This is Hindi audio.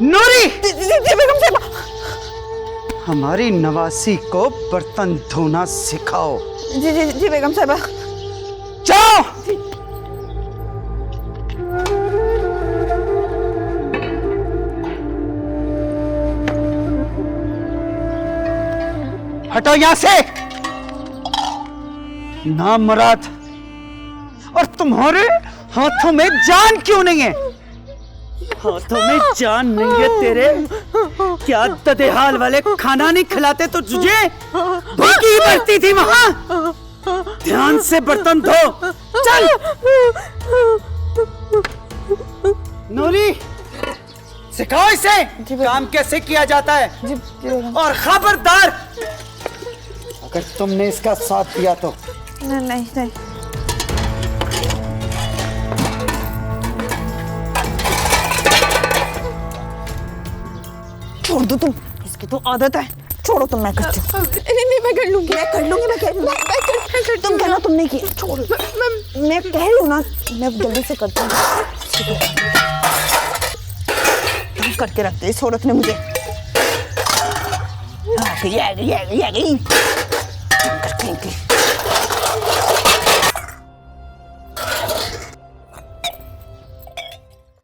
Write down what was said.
नूरी, जी बेगम साहिबा। हमारी नवासी को बर्तन धोना सिखाओ। जी बेगम साहिबा। जाओ। हटो यहां से, नामराद। और तुम्हारे हाथों में जान क्यों नहीं है? हाथों में जान नहीं है तेरे? क्या ददेहाल वाले खाना नहीं खिलाते तो तुझे? भूखी मरती थी वहां। ध्यान से बर्तन धो। चल। नूरी, सिखाओ इसे काम कैसे किया जाता है। और खबरदार, अगर तुमने इसका साथ दिया तो। नहीं। छोड़ दो तुम, इसकी तो आदत है। छोड़ो तुम, मैं करती हूँ। नहीं मैं कर लूंगी। तुम कहना तुम नहीं किया। छोड़ो, मैं कह रही हूँ ना, मैं जल्दी से करती हूँ। तुम करके रखते इस औरत ने मुझे। ये आ गई।